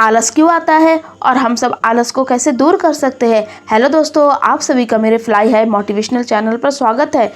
आलस क्यों आता है और हम सब आलस को कैसे दूर कर सकते हैं। हेलो दोस्तों, आप सभी का मेरे फ्लाई हाई मोटिवेशनल चैनल पर स्वागत है।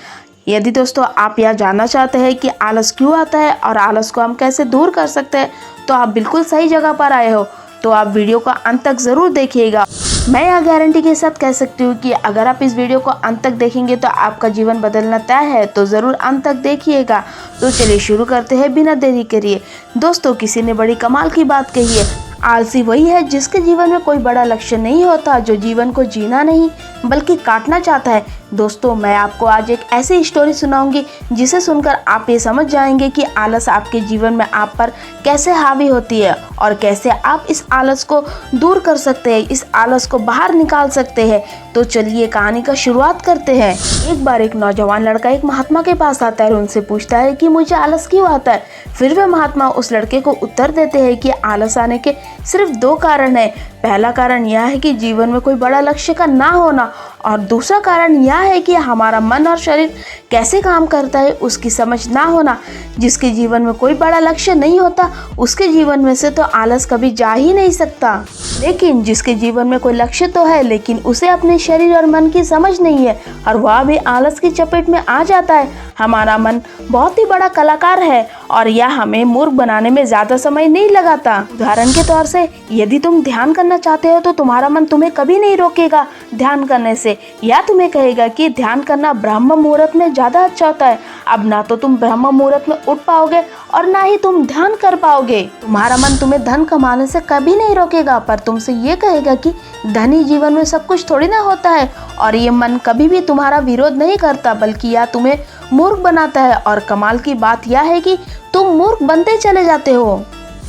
यदि दोस्तों आप यह जानना चाहते हैं कि आलस क्यों आता है और आलस को हम कैसे दूर कर सकते हैं, तो आप बिल्कुल सही जगह पर आए हो। तो आप वीडियो को अंत तक ज़रूर देखिएगा। मैं यह गारंटी के साथ कह सकती हूँ कि अगर आप इस वीडियो को अंत तक देखेंगे तो आपका जीवन बदलना तय है। तो ज़रूर अंत तक देखिएगा। तो चलिए शुरू करते हैं बिना देरी करिए। दोस्तों, किसी ने बड़ी कमाल की बात कही है, आलसी वही है जिसके जीवन में कोई बड़ा लक्ष्य नहीं होता, जो जीवन को जीना नहीं बल्कि काटना चाहता है। दोस्तों, मैं आपको आज एक ऐसी स्टोरी सुनाऊंगी जिसे सुनकर आप ये समझ जाएंगे कि आलस आपके जीवन में आप पर कैसे हावी होती है और कैसे आप इस आलस को दूर कर सकते हैं, इस आलस को बाहर निकाल सकते हैं। तो चलिए कहानी का शुरुआत करते हैं। एक बार एक नौजवान लड़का एक महात्मा के पास आता है और उनसे पूछता है कि मुझे आलस क्यों आता है। फिर वे महात्मा उस लड़के को उत्तर देते हैं कि आलस आने के सिर्फ दो कारण है। पहला कारण यह है कि जीवन में कोई बड़ा लक्ष्य का ना होना, और दूसरा कारण यह है कि हमारा मन और शरीर कैसे काम करता है उसकी समझ ना होना। जिसके जीवन में कोई बड़ा लक्ष्य नहीं होता उसके जीवन में से तो आलस कभी जा ही नहीं सकता, लेकिन जिसके जीवन में कोई लक्ष्य तो है लेकिन उसे अपने शरीर और मन की समझ नहीं है और वह भी आलस की चपेट में आ जाता है। हमारा मन बहुत ही बड़ा कलाकार है और यह हमें मूर्ख बनाने में ज़्यादा समय नहीं लगाता। उदाहरण के तौर से, यदि तुम ध्यान करना चाहते हो तो तुम्हारा मन तुम्हें कभी नहीं रोकेगा ध्यान करने से, या तुम्हें कहेगा कि ध्यान करना ब्रह्म मुहूर्त में ज़्यादा अच्छा होता है। अब ना तो तुम ब्रह्म मुहूर्त में उठ पाओगे और ना ही तुम ध्यान कर पाओगे। तुम्हारा मन तुम्हें धन कमाने से कभी नहीं रोकेगा, पर तुमसे ये कहेगा कि धनी जीवन में सब कुछ थोड़ी ना होता है। और ये मन कभी भी तुम्हारा विरोध नहीं करता बल्कि यह तुम्हें मूर्ख बनाता है। और कमाल की बात यह है कि तुम मूर्ख बनते चले जाते हो।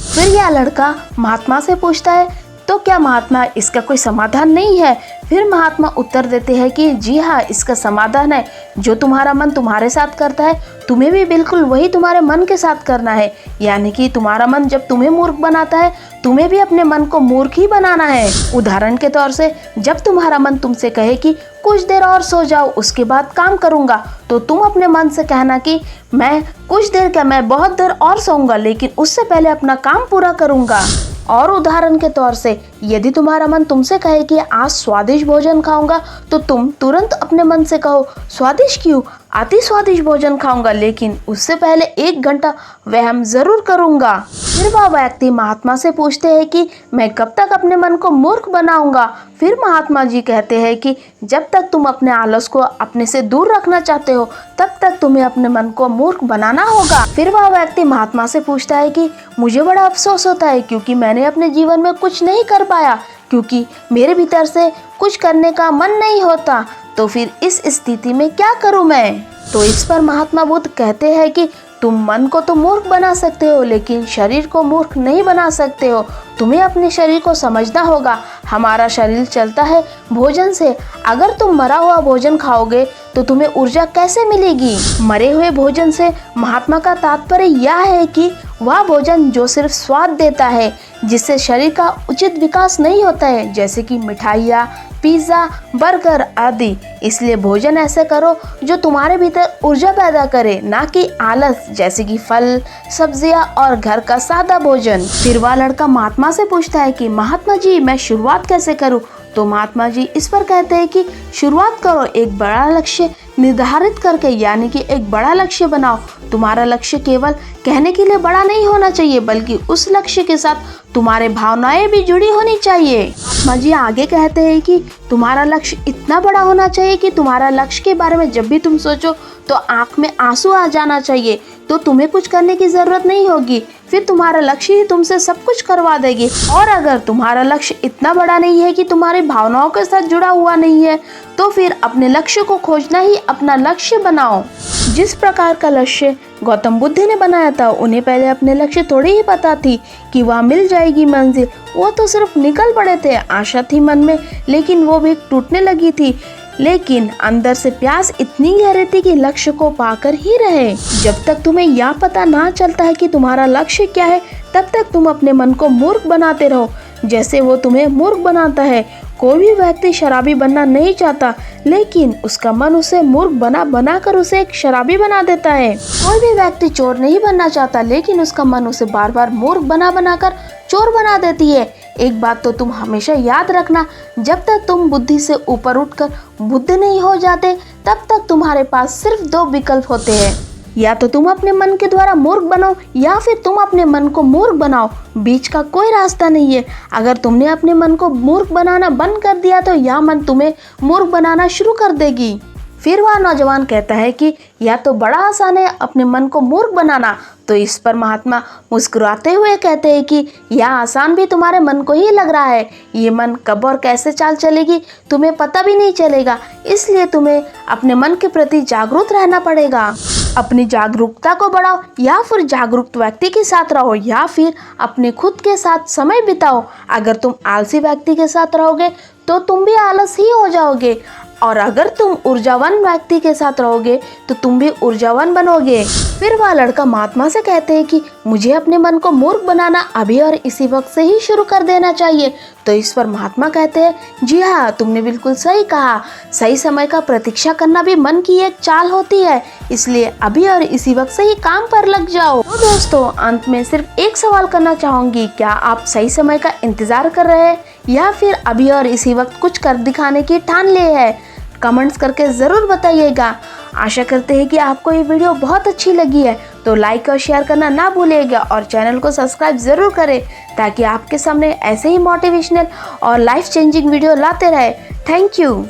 फिर यह लड़का महात्मा से पूछता है, तो क्या महात्मा इसका कोई समाधान नहीं है? फिर महात्मा उत्तर देते हैं कि जी हाँ, इसका समाधान है। जो तुम्हारा मन तुम्हारे साथ करता है तुम्हें भी बिल्कुल वही तुम्हारे मन के साथ करना है। यानी कि तुम्हारा मन जब तुम्हें मूर्ख बनाता है तुम्हें भी अपने मन को मूर्ख ही बनाना है। उदाहरण के तौर से, जब तुम्हारा मन तुमसे कहे कि कुछ देर और सो जाओ उसके बाद काम करूंगा, तो तुम अपने मन से कहना कि मैं कुछ देर क्या, मैं बहुत देर और सोऊंगा लेकिन उससे पहले अपना काम पूरा करूंगा। और उदाहरण के तौर से, यदि तुम्हारा मन तुमसे कहे कि आज स्वादिष्ट भोजन खाऊंगा, तो तुम तुरंत अपने मन से कहो स्वादिष्ट क्यों, अति स्वादिष्ट भोजन खाऊंगा लेकिन उससे पहले 1 घंटा व्यायाम जरूर करूंगा। फिर वह व्यक्ति महात्मा से पूछते हैं कि मैं कब तक अपने मन को मूर्ख बनाऊंगा। फिर महात्मा जी कहते हैं कि जब तक तुम अपने आलस को अपने से दूर रखना चाहते हो तब तक तुम्हें अपने मन को मूर्ख बनाना होगा। फिर वह व्यक्ति महात्मा से पूछता है कि मुझे बड़ा अफसोस होता है क्योंकि मैंने अपने जीवन में कुछ नहीं कर पाया, क्योंकि मेरे भीतर से कुछ करने का मन नहीं होता। तो फिर इस स्थिति में क्या करूं मैं? तो इस पर महात्मा बुद्ध कहते हैं कि तुम मन को तो मूर्ख बना सकते हो लेकिन शरीर को मूर्ख नहीं बना सकते हो। तुम्हें अपने शरीर को समझना होगा। हमारा शरीर चलता है भोजन से। अगर तुम मरा हुआ भोजन खाओगे तो तुम्हें ऊर्जा कैसे मिलेगी? मरे हुए भोजन से महात्मा का तात्पर्य यह है कि वह भोजन जो सिर्फ स्वाद देता है, जिससे शरीर का उचित विकास नहीं होता है, जैसे कि मिठाइयाँ, पिज़्ज़ा, बर्गर आदि। इसलिए भोजन ऐसे करो जो तुम्हारे भीतर ऊर्जा पैदा करे, ना कि आलस, जैसे कि फल, सब्जियां और घर का सादा भोजन। फिर वह लड़का महात्मा से पूछता है कि महात्मा जी मैं शुरुआत कैसे करूं? तो महात्मा जी इस पर कहते हैं कि शुरुआत करो एक बड़ा लक्ष्य निर्धारित करके, यानी कि एक बड़ा लक्ष्य बनाओ। तुम्हारा लक्ष्य केवल कहने के लिए बड़ा नहीं होना चाहिए बल्कि उस लक्ष्य के साथ तुम्हारे भावनाएं भी जुड़ी होनी चाहिए। महात्मा जी आगे कहते हैं कि तुम्हारा लक्ष्य इतना बड़ा होना चाहिए कि तुम्हारा लक्ष्य के बारे में जब भी तुम सोचो तो आंख में आंसू आ जाना चाहिए, तो तुम्हें कुछ करने की जरूरत नहीं होगी। फिर तुम्हारा लक्ष्य ही तुमसे सब कुछ करवा देगी। और अगर तुम्हारा लक्ष्य इतना बड़ा नहीं है कि तुम्हारी भावनाओं के साथ जुड़ा हुआ नहीं है, तो फिर अपने लक्ष्य को खोजना ही अपना लक्ष्य बनाओ। जिस प्रकार का लक्ष्य गौतम बुद्ध ने बनाया था, उन्हें पहले अपने लक्ष्य थोड़ी ही पता थी कि वह मिल जाएगी मंजिल। वो तो सिर्फ निकल पड़े थे। आशा थी मन में लेकिन वो भी टूटने लगी थी। लेकिन अंदर से प्यास इतनी गहरी थी कि लक्ष्य को पाकर ही रहे। जब तक तुम्हें यह पता ना चलता है कि तुम्हारा लक्ष्य क्या है, तब तक तुम अपने मन को मूर्ख बनाते रहो जैसे वो तुम्हें मूर्ख बनाता है। कोई भी व्यक्ति शराबी बनना नहीं चाहता, लेकिन उसका मन उसे मूर्ख बना बना कर उसे एक शराबी बना देता है। कोई भी व्यक्ति चोर नहीं बनना चाहता, लेकिन उसका मन उसे बार बार मूर्ख बना बना कर चोर बना देती है। एक बात तो तुम हमेशा याद रखना, जब तक तुम बुद्धि से ऊपर उठकर बुद्ध नहीं हो जाते तब तक तुम्हारे पास सिर्फ दो विकल्प होते हैं, या तो तुम अपने मन के द्वारा मूर्ख बनो या फिर तुम अपने मन को मूर्ख बनाओ। बीच का कोई रास्ता नहीं है। अगर तुमने अपने मन को मूर्ख बनाना बंद कर दिया तो यह मन तुम्हें मूर्ख बनाना शुरू कर देगी। फिर वह नौजवान कहता है कि यह तो बड़ा आसान है अपने मन को मूर्ख बनाना। तो इस पर महात्मा मुस्कुराते हुए कहते हैं कि यह आसान भी तुम्हारे मन को ही लग रहा है। ये मन कब और कैसे चाल चलेगी तुम्हें पता भी नहीं चलेगा, इसलिए तुम्हें अपने मन के प्रति जागरूक रहना पड़ेगा। अपनी जागरूकता को बढ़ाओ या फिर जागरूक व्यक्ति के साथ रहो या फिर अपने खुद के साथ समय बिताओ। अगर तुम आलसी व्यक्ति के साथ रहोगे तो तुम भी आलस ही हो जाओगे, और अगर तुम ऊर्जावान व्यक्ति के साथ रहोगे तो तुम भी ऊर्जावान बनोगे। फिर वह लड़का महात्मा से कहते हैं कि मुझे अपने मन को मूर्ख बनाना अभी और इसी वक्त से ही शुरू कर देना चाहिए। तो इस पर महात्मा कहते हैं जी हाँ, तुमने बिल्कुल सही कहा। सही समय का प्रतीक्षा करना भी मन की एक चाल होती है, इसलिए अभी और इसी वक्त से ही काम पर लग जाओ। तो दोस्तों, अंत में सिर्फ एक सवाल करना चाहूंगी, क्या आप सही समय का इंतजार कर रहे हैं या फिर अभी और इसी वक्त कुछ कर दिखाने की ठान लिए है? कमेंट्स करके ज़रूर बताइएगा। आशा करते हैं कि आपको ये वीडियो बहुत अच्छी लगी है, तो लाइक और शेयर करना ना भूलिएगा और चैनल को सब्सक्राइब ज़रूर करें ताकि आपके सामने ऐसे ही मोटिवेशनल और लाइफ चेंजिंग वीडियो लाते रहे। Thank you.